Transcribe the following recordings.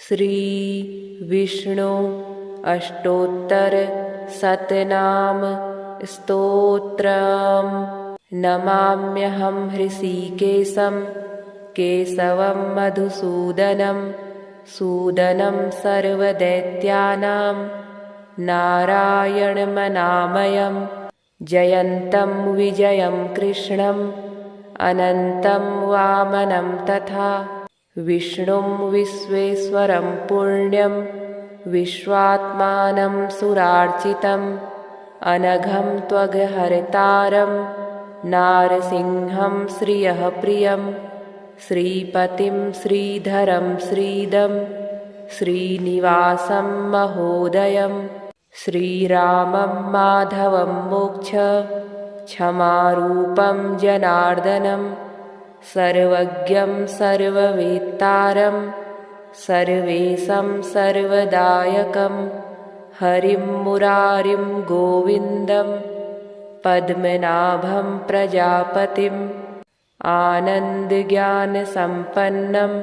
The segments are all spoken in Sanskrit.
श्री विष्णु अष्टोत्तर शतनाम स्तोत्रम्। नमाम्यहं हृषीकेशं केशवं मधुसूदनं सूदनं सर्वदैत्यानां नारायणमनामयं जयन्तं विजयं कृष्णम् अनन्तं वामनं तथा विष्णुं विश्वेश्वरं पुण्यं विश्वात्मानं सुरार्चितम् अनघं त्वघहर्तारं नारसिंहं श्रियः प्रियं श्रीपतिं श्रीधरं श्रीदं श्रीनिवासं महोदयं श्रीरामं माधवं मोक्ष क्षमारूपं जनार्दनं सर्वज्ञं सर्ववेत्तारं सर्वेशं सर्वदायकं हरिं मुरारिं गोविन्दं पद्मनाभं प्रजापतिम् आनन्दज्ञानसम्पन्नं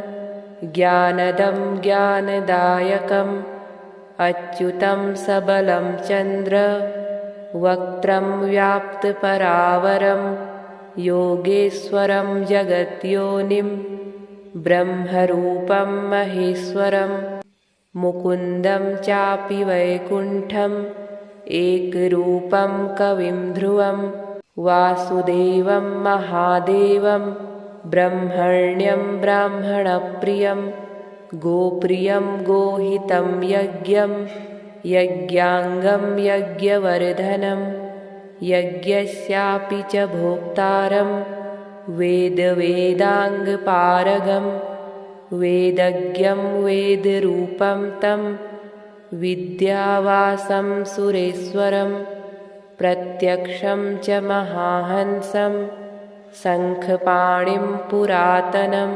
ज्ञानदं ज्ञानदायकम् अच्युतं सबलं चन्द्र वक्त्रं व्याप्तपरावरं योगेश्वरं जगद्योनिं ब्रह्मरूपं महेश्वरं मुकुन्दं चापि वैकुण्ठम् एकरूपं कविं ध्रुवं वासुदेवं महादेवं ब्रह्मण्यं ब्राह्मणप्रियं गोप्रियं गोहितं यज्ञं यज्ञाङ्गं यज्ञवर्धनं यज्ञस्यापि च भोक्तारं वेदवेदाङ्गपारगं वेदज्ञं वेदरूपं तं विद्यावासं सुरेश्वरं प्रत्यक्षं च महाहंसं शङ्खपाणिं पुरातनं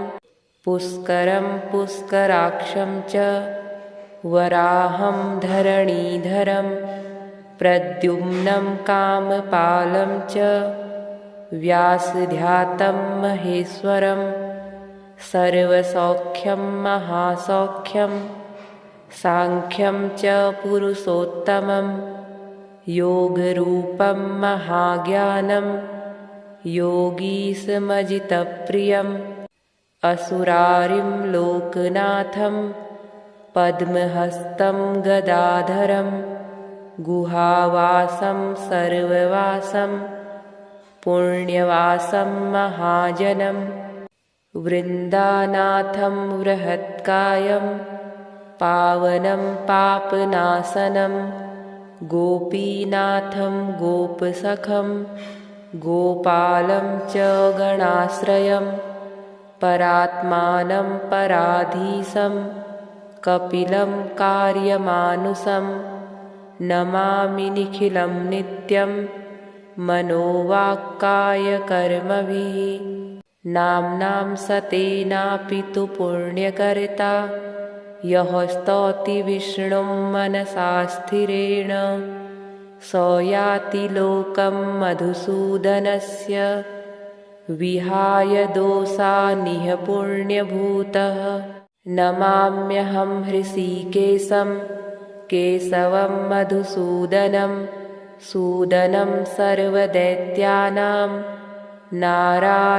पुष्करं पुष्कराक्षं च वराहं धरणीधरं प्रद्युम्नं कामपालं च व्यासध्यातं महेश्वरं सर्वसौख्यं महासौख्यं सांख्यं च पुरुषोत्तमं योगरूपं महाज्ञानं योगीशमजितप्रियम् असुरारिं लोकनाथं पद्महस्तं गदाधरं गुहावासं सर्ववासं पुण्यवासं महाजनं वृन्दानाथं बृहत्कायं पावनं पापनाशनं गोपीनाथं गोपसखं गोपालं च गणाश्रयं परात्मानं पराधीशं कपिलं कार्यमानुषं नमामि निखिलं नित्यं मनोवाक्कायकर्मभिः नाम्नां सतेनापि तु पुण्यकर्ता यः स्तौति विष्णुं मनसा स्थिरेण स याति लोकं मधुसूदनस्य विहाय दोषानिह पुण्यभूतः। नमाम्यहं हृषीकेशं केशवं मधुसूदनं सूदनं सर्वदैत्यानां नारायणमनामयं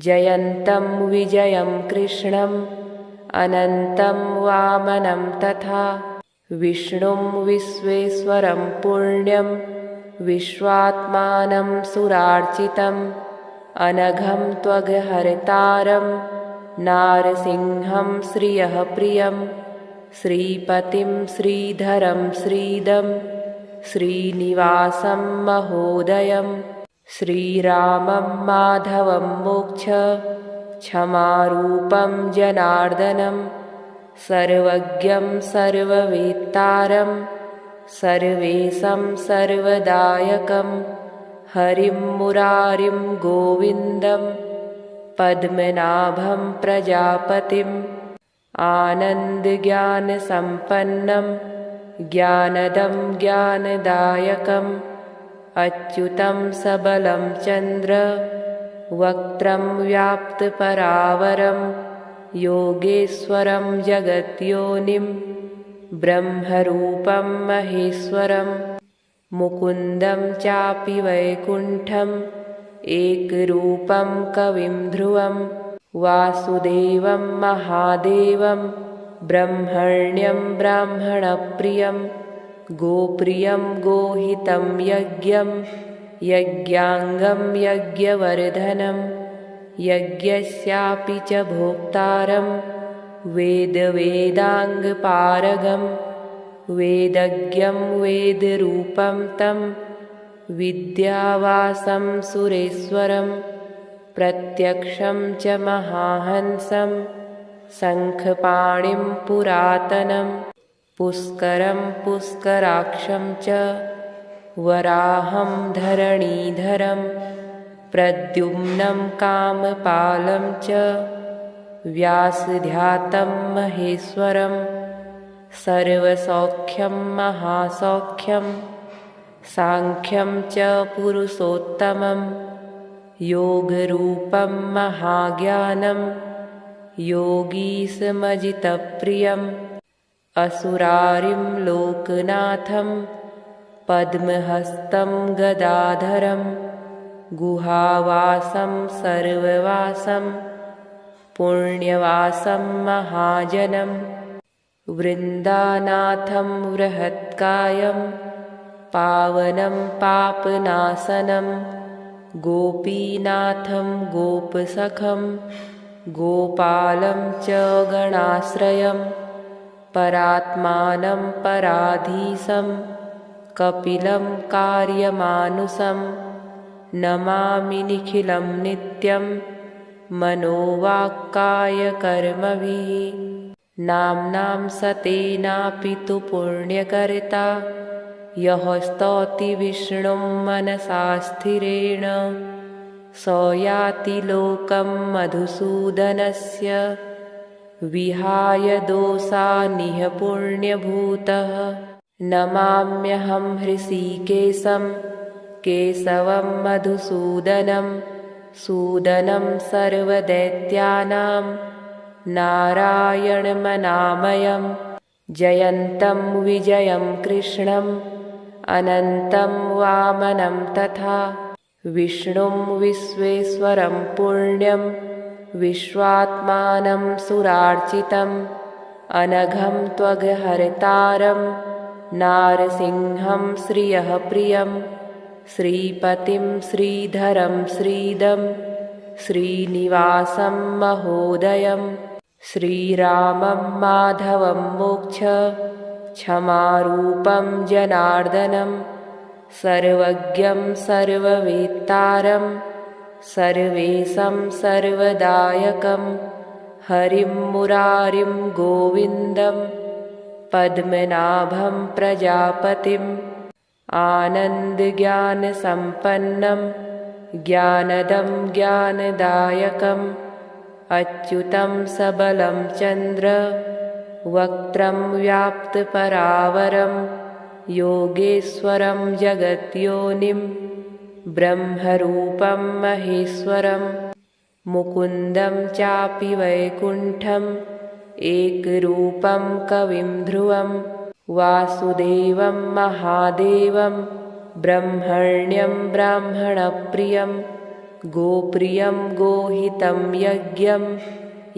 जयन्तं विजयं कृष्णम् अनन्तं वामनं तथा विष्णुं विश्वेश्वरं पुण्यं विश्वात्मानं सुरार्चितम् अनघं त्वघहर्तारं नारसिंहं श्रियः प्रियं श्रीपतिं श्रीधरं श्रीदं श्रीनिवासं महोदयं श्रीरामं माधवं मोक्ष क्षमारूपं जनार्दनं सर्वज्ञं सर्ववेत्तारं सर्वेशं सर्वदायकं हरिं मुरारिं गोविन्दं पद्मनाभं प्रजापतिम् आनन्दज्ञानसम्पन्नं ज्ञानदं ज्ञानदायकम् अच्युतं सबलं चन्द्र वक्त्रं व्याप्तपरावरं योगेश्वरं जगद्योनिं ब्रह्मरूपं महेश्वरं मुकुन्दं चापि वैकुण्ठम् एकरूपं कविं ध्रुवं वासुदेवं महादेवं ब्रह्मण्यं ब्राह्मणप्रियं गोप्रियं गोहितं यज्ञं यज्ञाङ्गं यज्ञवर्धनं यज्ञस्यापि च भोक्तारं वेदवेदाङ्गपारगं वेदज्ञं वेदरूपं तं विद्यावासं सुरेश्वरं प्रत्यक्षं च महाहंसं शङ्खपाणिं पुरातनं पुष्करं पुष्कराक्षं च वराहं धरणीधरं प्रद्युम्नं कामपालं च व्यासध्यातं महेश्वरं सर्वसौख्यं महासौख्यं सांख्यं च पुरुषोत्तमं योगरूपं महाज्ञानं योगीशमजितप्रियम् असुरारिं लोकनाथं पद्महस्तं गदाधरं गुहावासं सर्ववासं पुण्यवासं महाजनं वृन्दानाथं बृहत्कायं पावनं पापनाशनं गोपीनाथं गोपसखं गोपालं च गणाश्रयं परात्मानं पराधीशं कपिलं कार्यमानुषं नमामि निखिलं नित्यं मनोवाक्कायकर्मभिः नाम्नां सतेनापि तु पुण्यकर्ता यः स्तौति विष्णुं मनसा स्थिरेण स याति लोकं मधुसूदनस्य विहाय दोषानिह पुण्यभूतः नमाम्यहं हृषीकेशं केशवं मधुसूदनं सूदनं सर्वदैत्यानां नारायणमनामयं जयन्तं विजयं कृष्णम् अनन्तं वामनं तथा विष्णुं विश्वेश्वरं पुण्यं विश्वात्मानं सुरार्चितम् अनघं त्वघहर्तारं नारसिंहं श्रियः प्रियं श्रीपतिं श्रीधरं श्रीदं श्रीनिवासं महोदयं श्रीरामं माधवं मोक्ष क्षमारूपं जनार्दनं सर्वज्ञं सर्ववेत्तारं सर्वेशं सर्वदायकं हरिं मुरारिं गोविन्दं पद्मनाभं प्रजापतिम् आनन्दज्ञानसम्पन्नं ज्ञानदं ज्ञानदायकम् अच्युतं सबलं चन्द्र वक्त्रं व्याप्तपरावरं योगेश्वरं जगद्योनिं ब्रह्मरूपं महेश्वरं मुकुन्दं चापि वैकुण्ठम् एकरूपं कविं ध्रुवं वासुदेवं महादेवं ब्रह्मण्यं ब्राह्मणप्रियं गोप्रियं गोहितं यज्ञं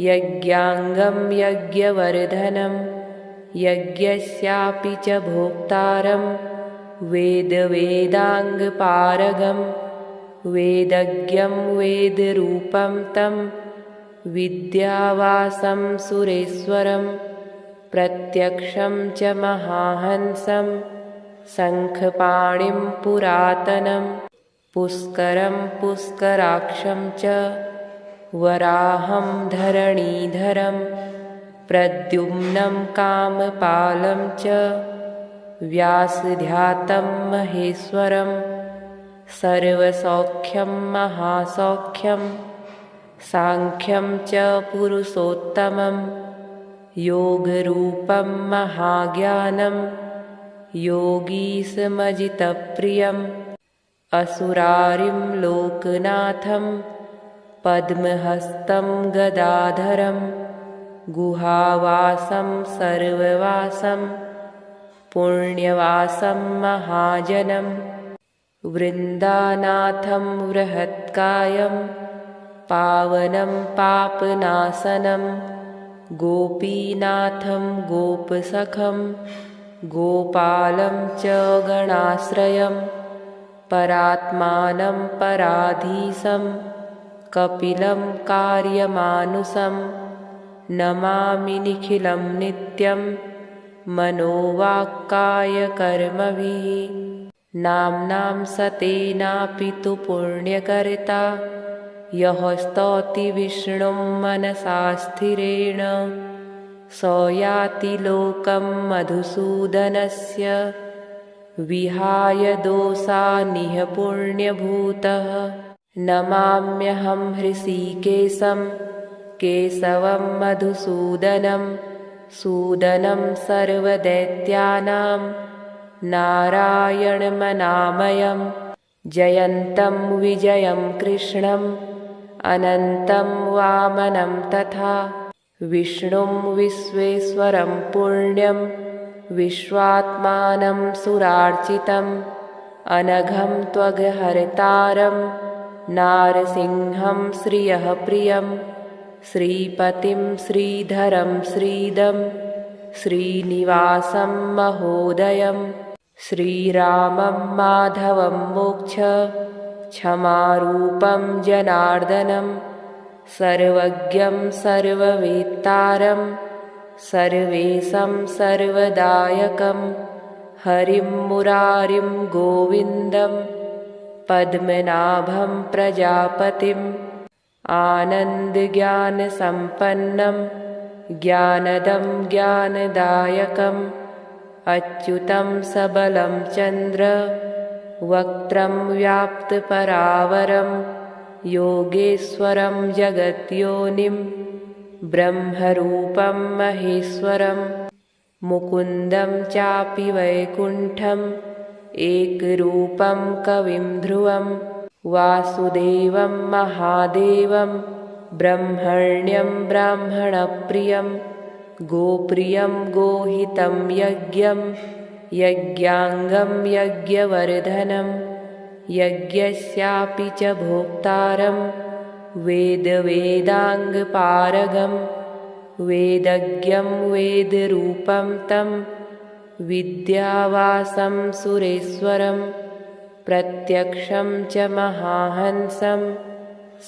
यज्ञाङ्गं यज्ञवर्धनं यज्ञस्यापि च भोक्तारं वेदवेदाङ्गपारगं वेदज्ञं वेदरूपं तं विद्यावासं सुरेश्वरं प्रत्यक्षं च महाहंसं शङ्खपाणिं पुरातनं पुष्करं पुष्कराक्षं च वराहं धरणीधरं प्रद्युम्नं कामपालं च व्यासध्यातं महेश्वरं सर्वसौख्यं महासौख्यं सांख्यं च पुरुषोत्तमं योगरूपं महाज्ञानं योगीशमजितप्रियम् असुरारिं लोकनाथं पद्महस्तं गदाधरं गुहावासं सर्ववासं पुण्यवासं महाजनं वृन्दानाथं बृहत्कायं पावनं पापनाशनं गोपीनाथं गोपसखं गोपालं च गणाश्रयं परात्मानं पराधीशं कपिलं कार्यमानुषं नमामि निखिलं नित्यं मनोवाक्कायकर्मभिः नाम्नां सतेनापि तु पुण्यकर्ता यः स्तौति विष्णुं मनसा स्थिरेण स याति लोकं मधुसूदनस्य विहाय दोषानिह पुण्यभूतः नमाम्यहं हृषीकेशं केशवं मधुसूदनं सूदनं सर्वदैत्यानां नारायणमनामयं जयन्तं विजयं कृष्णम् अनन्तं वामनं तथा विष्णुं विश्वेश्वरं पुण्यं विश्वात्मानं सुरार्चितम् अनघं त्वघहर्तारं नारसिंहं श्रियः प्रियं श्रीपतिं श्रीधरं श्रीदं श्रीनिवासं महोदयं श्रीरामं माधवं मोक्ष क्षमारूपं जनार्दनं सर्वज्ञं सर्ववेत्तारं सर्वेशं सर्वदायकं हरिं मुरारिं गोविन्दं पद्मनाभं प्रजापतिम् आनन्दज्ञानसम्पन्नं ज्ञानदं ज्ञानदायकम् अच्युतं सबलं चन्द्र वक्त्रं व्याप्तपरावरं योगेश्वरं जगद्योनिं ब्रह्मरूपं महेश्वरं मुकुन्दं चापि वैकुण्ठम् एकरूपं कविं ध्रुवं वासुदेवं महादेवं ब्रह्मण्यं ब्राह्मणप्रियं गोप्रियं गोहितं यज्ञं यज्ञाङ्गं यज्ञवर्धनं यज्ञस्यापि च भोक्तारं वेदवेदाङ्गपारगं वेदज्ञं वेदरूपं तं विद्यावासं सुरेश्वरं प्रत्यक्षं च महाहंसं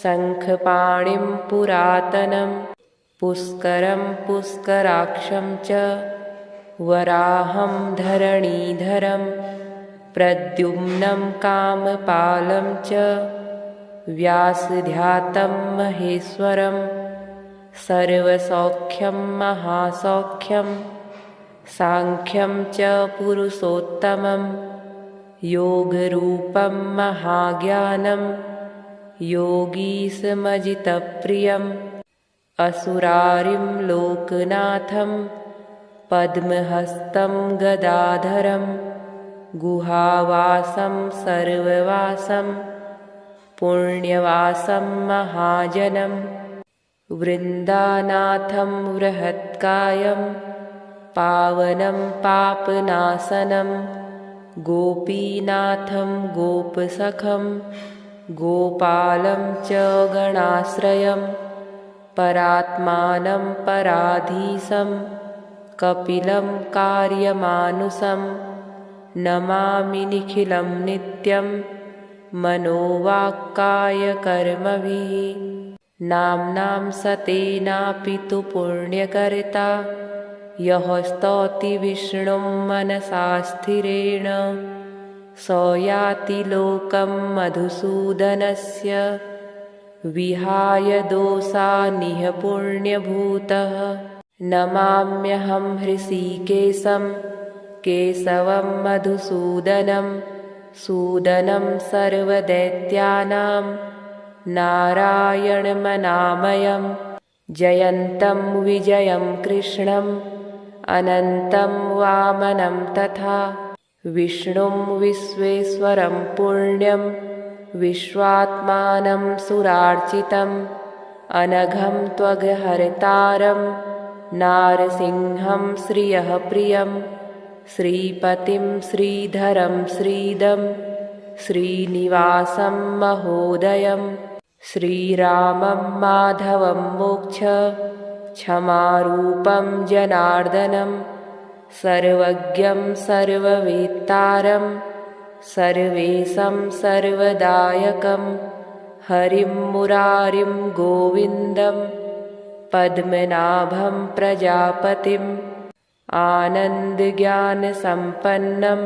शङ्खपाणिं पुरातनं पुष्करं पुष्कराक्षं च वराहं धरणीधरं प्रद्युम्नं कामपालं च व्यासध्यातं महेश्वरं सर्वसौख्यं महासौख्यं साङ्ख्यं च पुरुषोत्तमं योगरूपं महाज्ञानं योगीशमजितप्रियम् असुरारिं लोकनाथं पद्महस्तं गदाधरं गुहावासं सर्ववासं पुण्यवासं महाजनं वृन्दानाथं बृहत्कायं पावनं पापनाशनं गोपीनाथं गोपसखं गोपालं च गणाश्रयं परात्मानं पराधीशं कपिलं कार्यमानुषं नमामि निखिलं नित्यं मनोवाक्कायकर्मभिः नाम्नां सतेनापि तु पुण्यकर्ता यः स्तौति विष्णुं मनसा स्थिरेण स याति लोकं मधुसूदनस्य विहाय दोषानिह पुण्यभूतः नमाम्यहं हृषीकेशं केशवं मधुसूदनं सूदनं सर्वदैत्यानां नारायणमनामयं जयन्तं विजयं कृष्णम् अनन्तं वामनं तथा विष्णुं विश्वेश्वरं पुण्यं विश्वात्मानं सुरार्चितम् अनघं त्वघहर्तारं नारसिंहं श्रियः प्रियं श्रीपतिं श्रीधरं श्रीदं श्रीनिवासं महोदयं श्रीरामं माधवं क्षमारूपं जनार्दनं सर्वज्ञं सर्ववेत्तारं सर्वेशं सर्वदायकं हरिं मुरारिं गोविन्दं पद्मनाभं प्रजापतिम् आनन्दज्ञानसम्पन्नं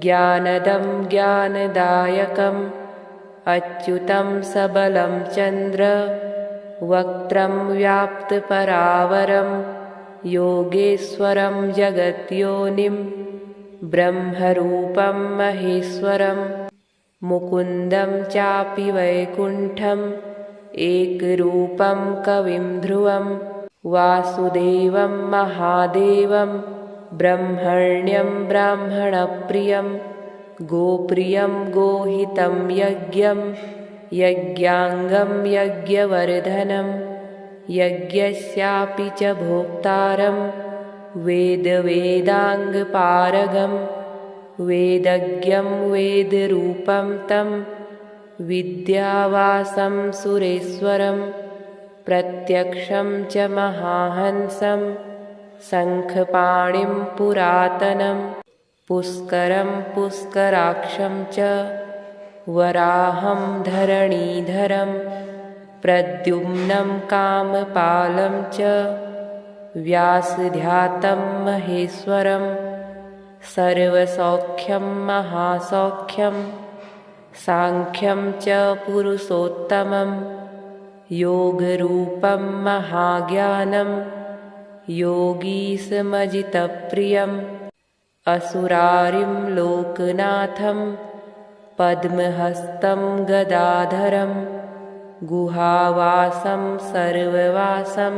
ज्ञानदं ज्ञानदायकम् अच्युतं सबलं चन्द्र वक्त्रं व्याप्तपरावरं योगेश्वरं जगद्योनिं ब्रह्मरूपं महेश्वरं मुकुन्दं चापि वैकुण्ठम् एकरूपं कविं ध्रुवं वासुदेवं महादेवं ब्रह्मण्यं ब्राह्मणप्रियं गोप्रियं गोहितं यज्ञं यज्ञाङ्गं यज्ञवर्धनं यज्ञस्यापि च भोक्तारं वेदवेदाङ्गपारगं वेदज्ञं वेदरूपं तं विद्यावासं सुरेश्वरं प्रत्यक्षं च महाहंसं शङ्खपाणिं पुरातनं पुष्करं पुष्कराक्षं च वराहं धरणीधरं प्रद्युम्नं कामपालं च व्यासध्यातं महेश्वरं सर्वसौख्यं महासौख्यं सांख्यं च पुरुषोत्तमं योगरूपं महाज्ञानं योगीशमजितप्रियम् असुरारिं लोकनाथं पद्महस्तं गदाधरं गुहावासं सर्ववासं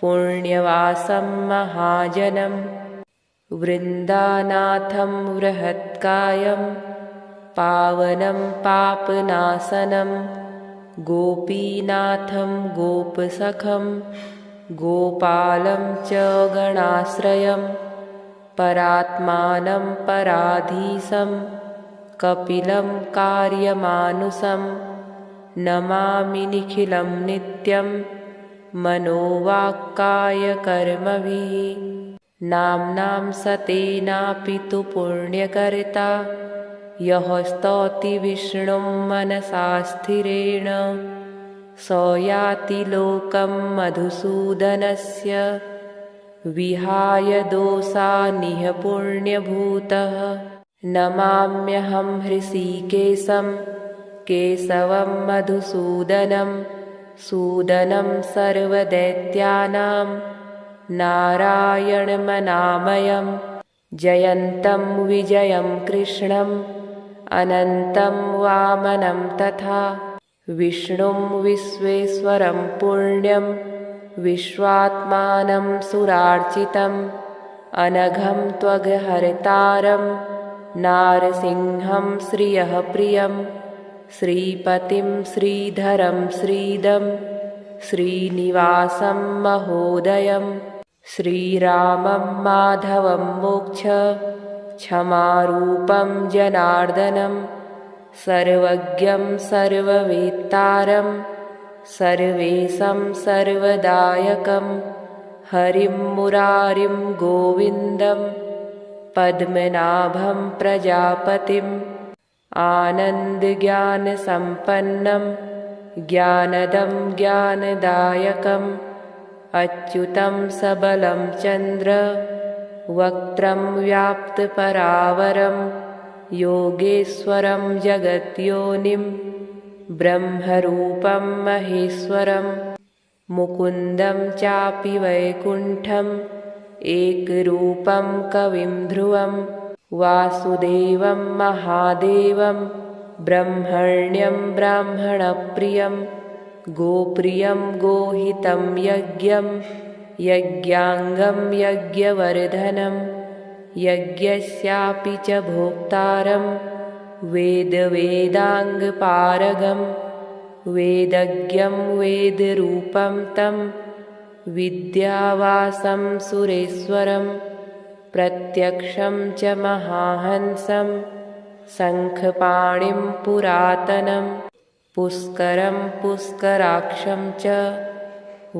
पुण्यवासं महाजनं वृन्दानाथं बृहत्कायं पावनं पापनाशनं गोपीनाथं गोपसखं गोपालं च गणाश्रयं परात्मानं पराधीशं कपिलं कार्यमानुषं नमामि निखिलं नित्यं मनोवाक्कायकर्मभिः नाम्नां सतेनापि तु पुण्यकर्ता यः स्तौति विष्णुं मनसा स्थिरेण स याति लोकं मधुसूदनस्य विहाय दोषानिह पुण्यभूतः नमाम्यहं हृषीकेशं केशवं मधुसूदनं सूदनं सर्वदैत्यानां नारायणमनामयं जयन्तं विजयं कृष्णम् अनन्तं वामनं तथा विष्णुं विश्वेश्वरं पुण्यं विश्वात्मानं सुरार्चितम् अनघं त्वघहर्तारं नारसिंहं श्रियः प्रियं श्रीपतिं श्रीधरं श्रीदं श्रीनिवासं महोदयं श्रीरामं माधवं क्षमारूपं जनार्दनं सर्वज्ञं सर्ववेत्तारं सर्वेशं सर्वदायकं हरिं मुरारिं गोविन्दं पद्मनाभं प्रजापतिम् आनन्दज्ञानसम्पन्नं ज्ञानदं ज्ञानदायकम् अच्युतं सबलं चन्द्र वक्त्रं व्याप्तपरावरं योगेश्वरं जगद्योनिं ब्रह्मरूपं महेश्वरं मुकुन्दं चापि वैकुण्ठम् एकरूपं कविं ध्रुवं वासुदेवं महादेवं ब्रह्मण्यं ब्राह्मणप्रियं गोप्रियं गोहितं यज्ञं यज्ञाङ्गं यज्ञवर्धनं यज्ञस्यापि च भोक्तारं वेदवेदाङ्गपारगं वेदज्ञं वेदरूपं तं विद्यावासं सुरेश्वरं प्रत्यक्षं च महाहंसं शङ्खपाणिं पुरातनं पुष्करं पुष्कराक्षं च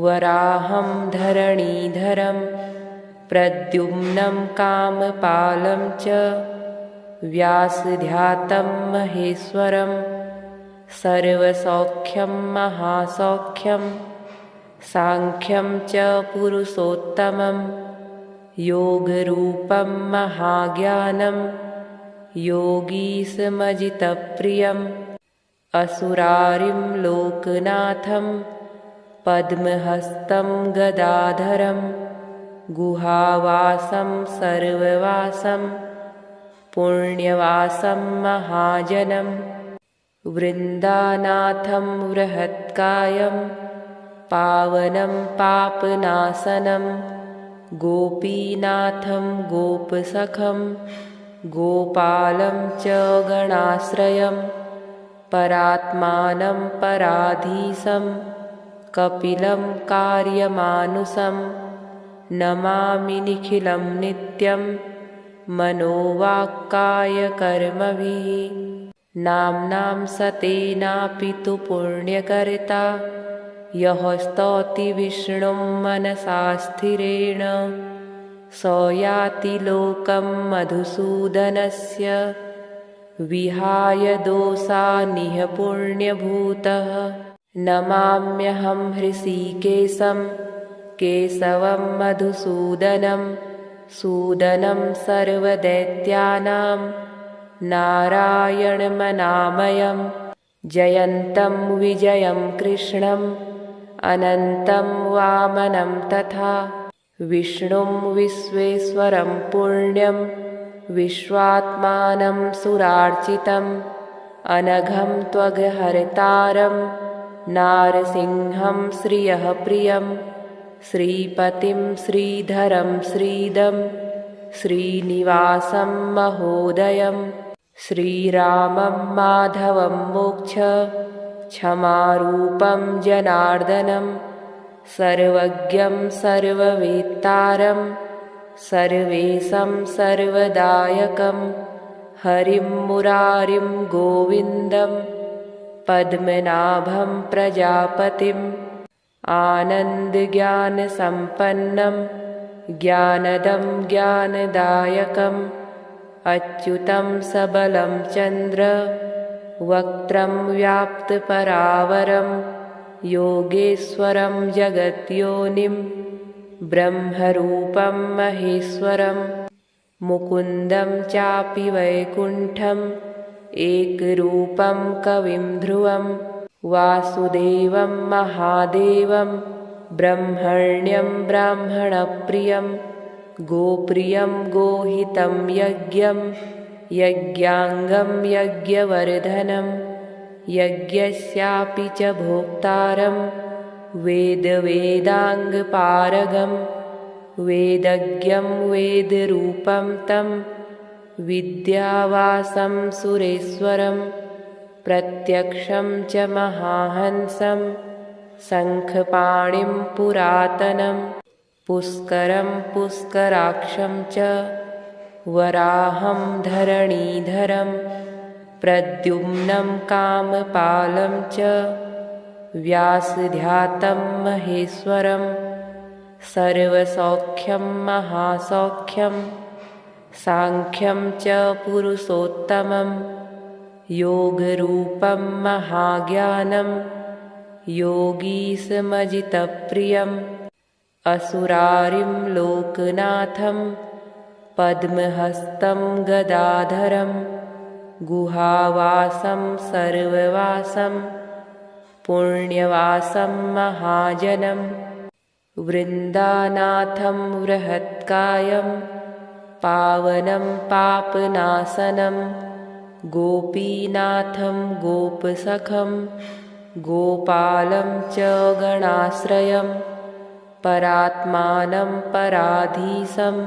वराहं धरणीधरं प्रद्युम्नं कामपालं च व्यासध्यातं महेश्वरं सर्वसौख्यं महासौख्यं सांख्यं च पुरुषोत्तमं योगरूपं महाज्ञानं योगीशमजितप्रियम् असुरारिं लोकनाथं पद्महस्तं गदाधरं गुहावासं सर्ववासं पुण्यवासं महाजनं वृन्दानाथं बृहत्कायं पावनं पापनाशनं गोपीनाथं गोपसखं गोपालं च गणाश्रयं परात्मानं पराधीशं कपिलं कार्यमानुषं नमामि निखिलं नित्यं मनोवाक्कायकर्मभिः नाम्नां सतेनापि तु पुण्यकर्ता यः स्तौति विष्णुं मनसा स्थिरेण स याति लोकं मधुसूदनस्य विहाय दोषानिह पुण्यभूतः नमाम्यहं हृषीकेशं केशवं मधुसूदनं सूदनं सर्वदैत्यानां नारायणमनामयं जयन्तं विजयं कृष्णम् अनन्तं वामनं तथा विष्णुं विश्वेश्वरं पुण्यं विश्वात्मानं सुरार्चितम् अनघं त्वघहर्तारं नारसिंहं श्रियः प्रियं श्रीपतिं श्रीधरं श्रीदं श्रीनिवासं महोदयं श्रीरामं माधवं मोक्ष क्षमारूपं जनार्दनं सर्वज्ञं सर्ववेत्तारं सर्वेशं सर्वदायकं हरिं मुरारिं गोविन्दं पद्मनाभं प्रजापतिम् आनन्दज्ञानसम्पन्नं ज्ञानदं ज्ञानदायकम् अच्युतं सबलं चन्द्र वक्त्रं व्याप्तपरावरं योगेश्वरं जगद्योनिं ब्रह्मरूपं महेश्वरं मुकुन्दं चापि वैकुण्ठम् एकरूपं कविं ध्रुवं वासुदेवं महादेवं ब्रह्मण्यं ब्राह्मणप्रियं गोप्रियं गोहितं यज्ञं यज्ञाङ्गं यज्ञवर्धनं यज्ञस्यापि च भोक्तारं वेदवेदाङ्गपारगं वेदज्ञं वेदरूपं तं विद्यावासं सुरेश्वरं प्रत्यक्षं च महाहंसं शङ्खपाणिं पुरातनं पुष्करं पुष्कराक्षं च वराहं धरणीधरं प्रद्युम्नं कामपालं च व्यासध्यातं महेश्वरं सर्वसौख्यं महासौख्यं सांख्यं च पुरुषोत्तमं योगरूपं महाज्ञानं योगीशमजितप्रियम् असुरारिं लोकनाथं पद्महस्तं गदाधरं गुहावासं सर्ववासं पुण्यवासं महाजनं वृन्दानाथं बृहत्कायं पावनं पापनाशनं गोपीनाथं गोपसखं गोपालं च गणाश्रयं परात्मानं पराधीशं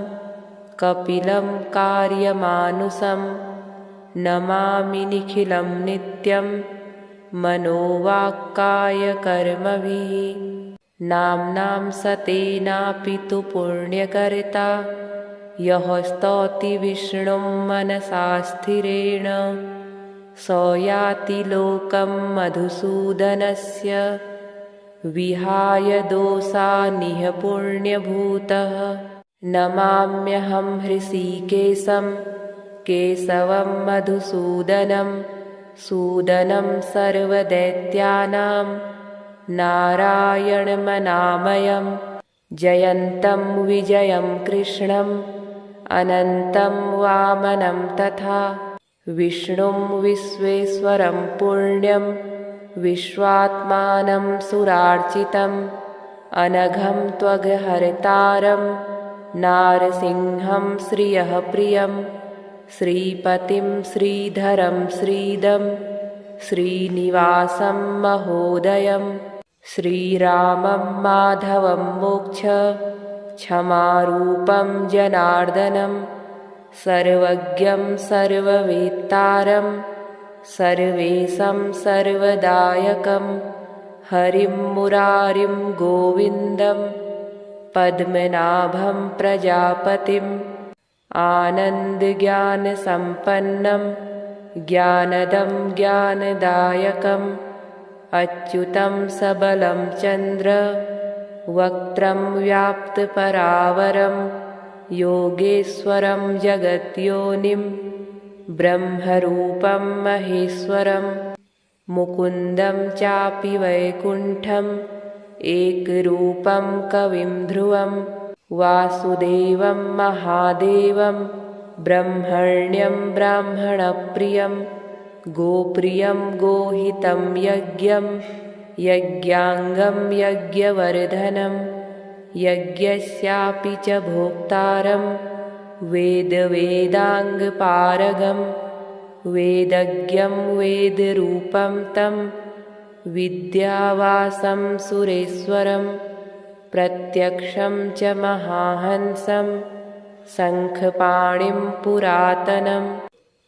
कपिलं कार्यमानुषं नमामि निखिलं नित्यं मनोवाक्कायकर्मभिः नाम्नां सतेनापि तु पुण्यकर्ता यः स्तौति विष्णुं मनसा स्थिरेण स याति लोकं मधुसूदनस्य विहाय दोषानिह पुण्यभूतः। नमाम्यहं हृषीकेशं केशवं मधुसूदनं सूदनं सर्वदैत्यानां नारायणमनामयं जयन्तं विजयं कृष्णं अनन्तं वामनं तथा विष्णुं विश्वेश्वरं पुण्यं विश्वात्मानं सुरार्चितम् अनघं त्वघहर्तारं नारसिंहं श्रियः प्रियं श्रीपतिं श्रीधरं श्रीदं श्रीनिवासं महोदयं श्रीरामं माधवं मोक्षक्षमारूपं जनार्दनं सर्वज्ञं सर्ववेत्तारं सर्वेशं सर्वदायकं हरिं मुरारिं गोविन्दं पद्मनाभं प्रजापतिम् आनन्दज्ञानसम्पन्नं ज्ञानदं ज्ञानदायकम् अच्युतं सबलं चन्द्र वक्त्रं व्याप्तपरावरं योगेश्वरं जगद्योनिं ब्रह्मरूपं महेश्वरं मुकुन्दं चापि वैकुण्ठम् एकरूपं कविं ध्रुवं वासुदेवं महादेवं ब्रह्मण्यं ब्राह्मणप्रियं गोप्रियं गोहितं यज्ञं यज्ञाङ्गं यज्ञवर्धनं यज्ञस्यापि च भोक्तारं वेदवेदाङ्गपारगं वेदज्ञं वेदरूपं तं विद्यावासं सुरेश्वरं प्रत्यक्षं च महाहंसं शङ्खपाणिं पुरातनं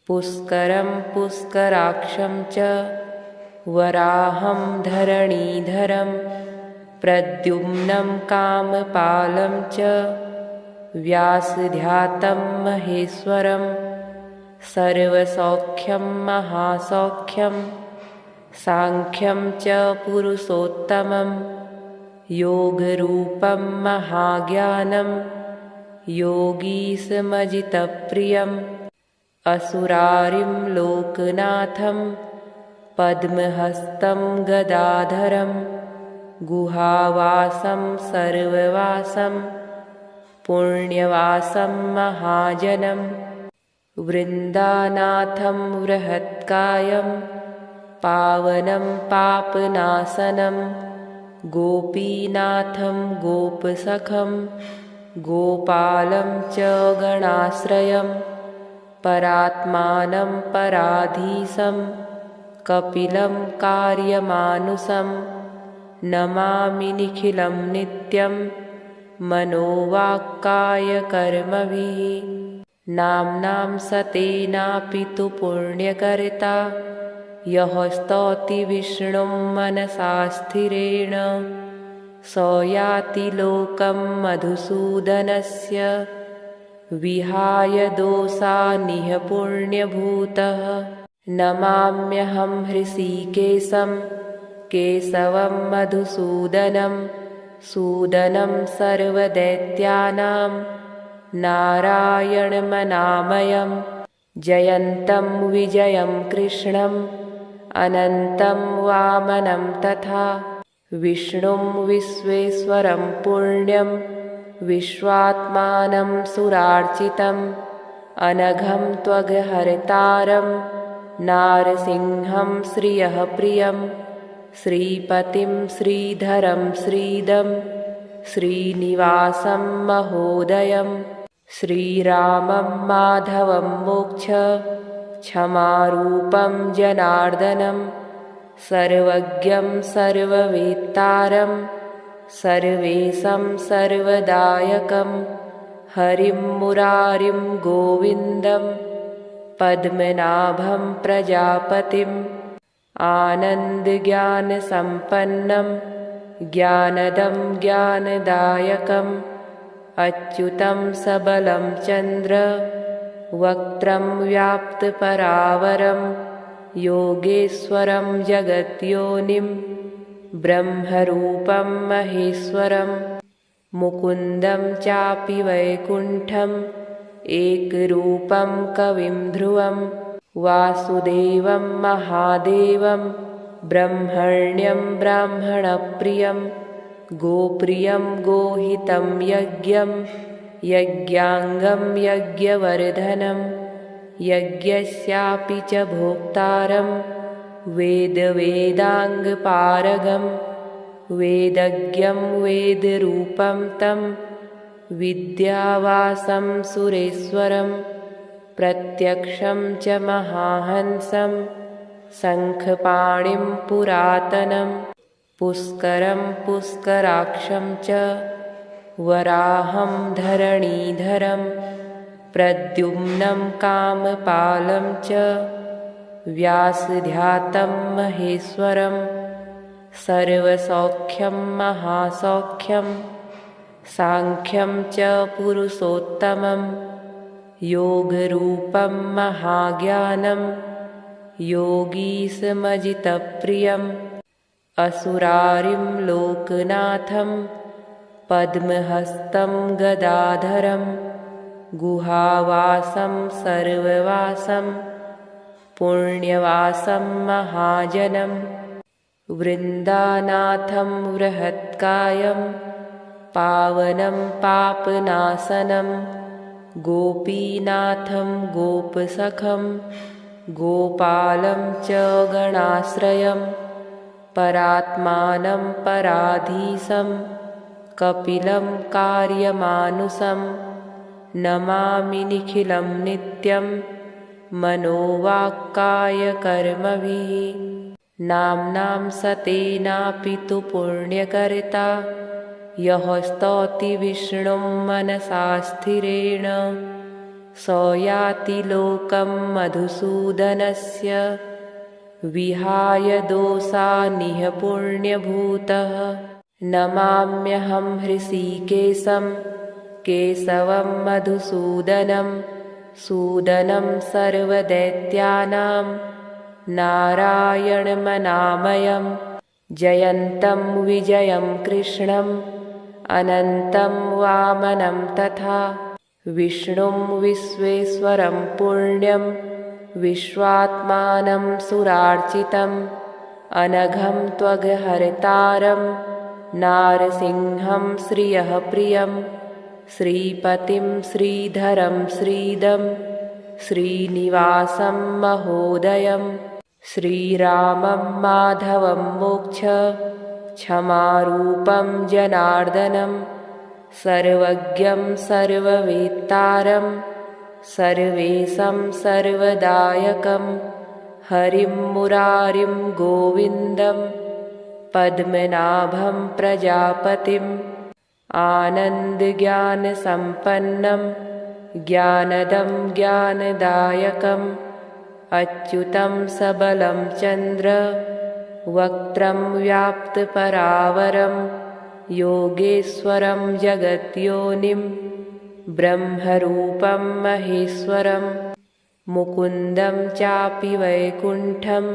पुष्करं पुष्कराक्षं च वराहं धरणीधरं प्रद्युम्नं कामपालं च व्यासध्यातं महेश्वरं सर्वसौख्यं महासौख्यं सांख्यं च पुरुषोत्तमं योगरूपं महाज्ञानं योगीशमजितप्रियम् असुरारिं लोकनाथं पद्महस्तं गदाधरं गुहावासं सर्ववासं पुण्यवासं महाजनं वृन्दानाथं बृहत्कायं पावनं पापनाशनं गोपीनाथं गोपसखं गोपालं च गणाश्रयं परात्मानं पराधीशं कपिलं कार्यमानुषं नमामि निखिलं नित्यं मनोवाक्कायकर्मभिः। नाम्नां सतेनापि तु पुण्यकर्ता यः स्तौति विष्णुं मनसा स्थिरेण स याति लोकं मधुसूदनस्य विहाय दोषानिह पुण्यभूतः। नमाम्यहं हृषीकेशं केशवं मधुसूदनं सूदनं सर्वदैत्यानां नारायणमनामयं जयन्तं विजयं कृष्णं अनन्तं वामनं तथा विष्णुं विश्वेश्वरं पुण्यं विश्वात्मानं सुरार्चितम् अनघं त्वघहर्तारं नारसिंहं श्रियः प्रियं श्रीपतिं श्रीधरं श्रीदं श्रीनिवासं महोदयं श्रीरामं माधवं मोक्षक्षमारूपं जनार्दनं सर्वज्ञं सर्ववेत्तारं सर्वेशं सर्वदायकं हरिं मुरारिं गोविन्दं पद्मनाभं प्रजापतिम् आनन्दज्ञानसम्पन्नं ज्ञानदं ज्ञानदायकम् अच्युतं सबलं चन्द्र वक्त्रं व्याप्तपरावरं योगेश्वरं जगद्योनिं ब्रह्मरूपं महेश्वरं मुकुन्दं चापि वैकुण्ठम् एकरूपं कविं ध्रुवं वासुदेवं महादेवं ब्रह्मण्यं ब्राह्मणप्रियं गोप्रियं गोहितं यज्ञं यज्ञाङ्गं यज्ञवर्धनं यज्ञस्यापि च भोक्तारं वेदवेदाङ्गपारगं वेदज्ञं वेदरूपं तं विद्यावासं सुरेश्वरं प्रत्यक्षं च महाहंसं शङ्खपाणिं पुरातनं पुष्करं पुष्कराक्षं च वराहं धरणीधरं प्रद्युम्नं कामपालं च व्यासध्यातं महेश्वरं सर्वसौख्यं महासौख्यं सांख्यं च पुरुषोत्तमं योगरूपं महाज्ञानं योगीशमजितप्रियम् असुरारिं लोकनाथं पद्महस्तं गदाधरं गुहावासं सर्ववासं पुण्यवासं महाजनं वृन्दानाथं बृहत्कायं पावनं पापनाशनं गोपीनाथं गोपसखं गोपालं च गणाश्रयं परात्मानं पराधीशं कपिलं कार्यमानुषं नमामि निखिलं नित्यं मनोवाक्कायकर्मभिः नाम्नां सतेनापि तु पुण्यकर्ता यः स्तौति विष्णुं मनसा स्थिरेण स याति लोकं मधुसूदनस्य विहाय दोषानिह पुण्यभूतः नमाम्यहं हृषीकेशं केशवं मधुसूदनं सूदनं सर्वदैत्यानां नारायणमनामयं जयन्तं विजयं कृष्णम् अनन्तं वामनं तथा विष्णुं विश्वेश्वरं पुण्यं विश्वात्मानं सुरार्चितम् अनघं त्वघहर्तारं नारसिंहं श्रियः प्रियं श्रीपतिं श्रीधरं श्रीदं श्रीनिवासं महोदयं श्रीरामं माधवं मोक्ष क्षमारूपं जनार्दनं सर्वज्ञं सर्ववेत्तारं सर्वेशं सर्वदायकं हरिं मुरारिं गोविन्दं पद्मनाभं प्रजापतिम् आनन्दज्ञानसम्पन्नं ज्ञानदं ज्ञानदायकम् अच्युतं सबलं चन्द्र वक्त्रं व्याप्तपरावरं योगेश्वरं जगद्योनिं ब्रह्मरूपं महेश्वरं मुकुन्दं चापि वैकुण्ठम्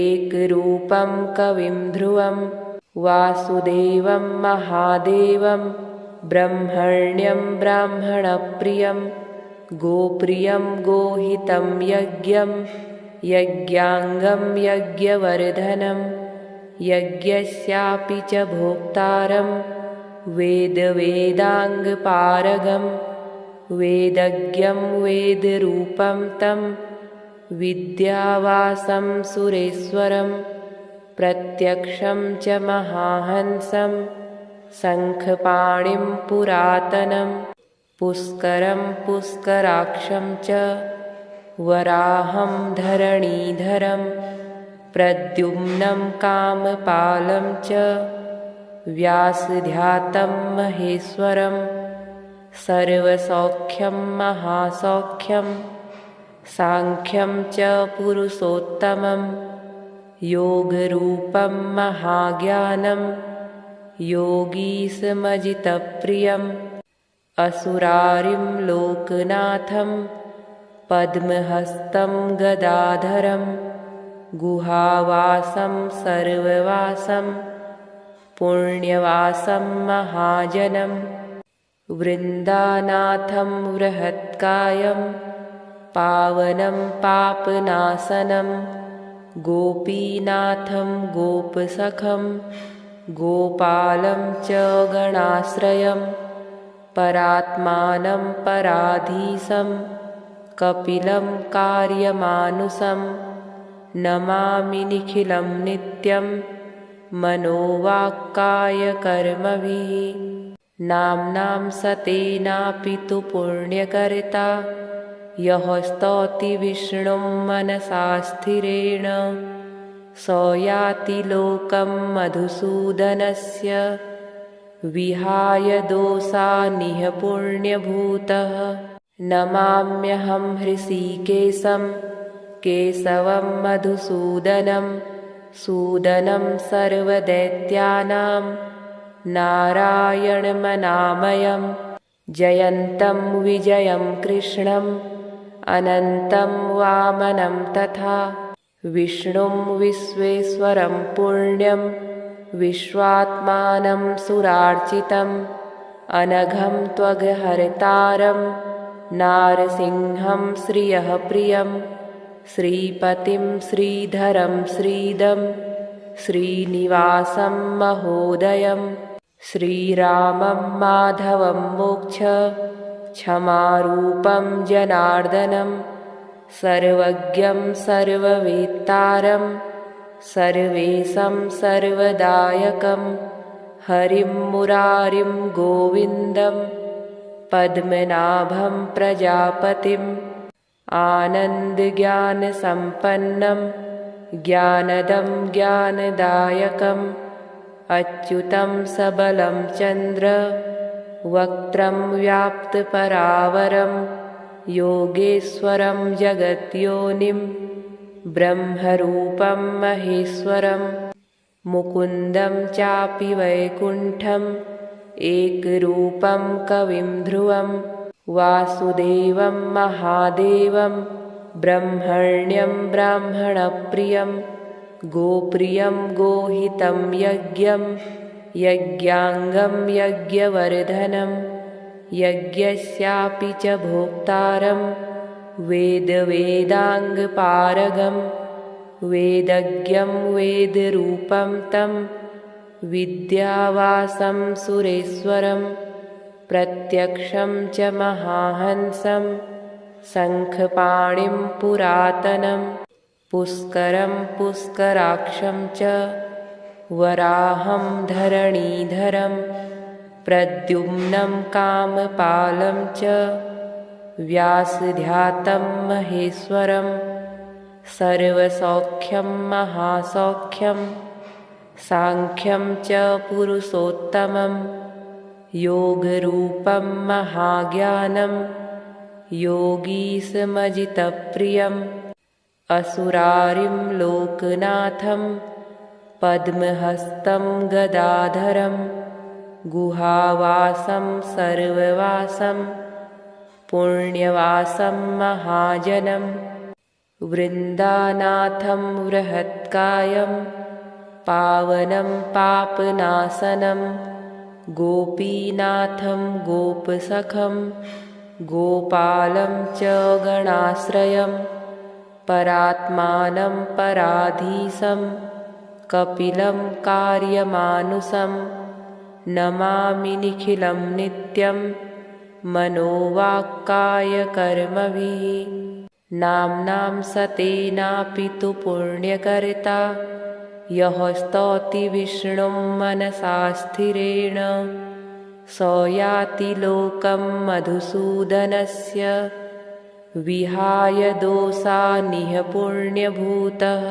एकरूपं कविं ध्रुवं वासुदेवं महादेवं ब्रह्मण्यं ब्राह्मणप्रियं गोप्रियं गोहितं यज्ञं यज्ञाङ्गं यज्ञवर्धनं यज्ञस्यापि च भोक्तारं वेदवेदाङ्गपारगं वेदज्ञं वेदरूपं तं विद्यावासं सुरेश्वरं प्रत्यक्षं च महाहंसं शङ्खपाणिं पुरातनं पुष्करं पुष्कराक्षं च वराहं धरणीधरं प्रद्युम्नं कामपालं च व्यासध्यातं महेश्वरं सर्वसौख्यं महासौख्यं सांख्यं च पुरुषोत्तमं योगरूपं महाज्ञानं योगीसमजितप्रियम् असुरारिं लोकनाथं पद्महस्तं गदाधरं गुहावासं सर्ववासं पुण्यवासं महाजनं वृन्दानाथं बृहत्कायं पावनं पापनाशनं गोपीनाथं गोपसखं गोपालं च गणाश्रयं परात्मानं पराधीशं कपिलं कार्यमानुषं नमामि निखिलं नित्यं मनोवाक्कायकर्मभिः नाम्नां सतेनापि तु पुण्यकर्ता यः स्तौति विष्णुं मनसा स्थिरेण स याति लोकं मधुसूदनस्य विहाय दोषानिह पुण्यभूतः नमाम्यहं हृषीकेशं केशवं मधुसूदनं सूदनं सर्वदैत्यानां नारायणमनामयं जयन्तं विजयं कृष्णम् अनन्तं वामनं तथा विष्णुं विश्वेश्वरं पुण्यं विश्वात्मानं सुरार्चितम् अनघं त्वघहर्तारं नारसिंहं श्रियः प्रियं श्रीपतिं श्रीधरं श्रीदं श्रीनिवासं महोदयं श्रीरामं माधवं मोक्ष क्षमारूपं जनार्दनं सर्वज्ञं सर्ववेत्तारं सर्वेशं सर्वदायकं हरिं मुरारिं गोविन्दं पद्मनाभं प्रजापतिम् आनन्दज्ञानसम्पन्नं ज्ञानदं ज्ञानदायकम् अच्युतं सबलं चन्द्र वक्त्रं व्याप्तपरावरं योगेश्वरं जगद्योनिं ब्रह्मरूपं महेश्वरं मुकुन्दं चापि वैकुण्ठम् एकरूपं कविं ध्रुवं वासुदेवं महादेवं ब्रह्मण्यं ब्राह्मणप्रियं गोप्रियं गोहितं यज्ञं यज्ञाङ्गं यज्ञवर्धनं यज्ञस्यापि च भोक्तारं वेदवेदाङ्गपारगं वेदज्ञं वेदरूपं तं विद्यावासं सुरेश्वरं प्रत्यक्षं च महाहंसं शङ्खपाणिं पुरातनं पुष्करं पुष्कराक्षं च वराहं धरणीधरं प्रद्युम्नं कामपालं च व्यासध्यातं महेश्वरं सर्वसौख्यं महासौख्यं साङ्ख्यं च पुरुषोत्तमं योगरूपं महाज्ञानं योगीसमजितप्रियम् असुरारिं लोकनाथं पद्महस्तं गदाधरं गुहावासं सर्ववासं पुण्यवासं महाजनं वृन्दानाथं बृहत्कायं पावनं पापनाशनं गोपीनाथं गोपसखं गोपालं च गणाश्रयं परात्मानं पराधीशं कपिलं कार्यमानुषं नमामि निखिलं नित्यं मनोवाक्कायकर्मभिः नाम्नां सतेनापि तु पुण्यकर्ता यः स्तौति विष्णुं मनसा स्थिरेण स याति लोकं मधुसूदनस्य विहाय दोषानिह पुण्यभूतः।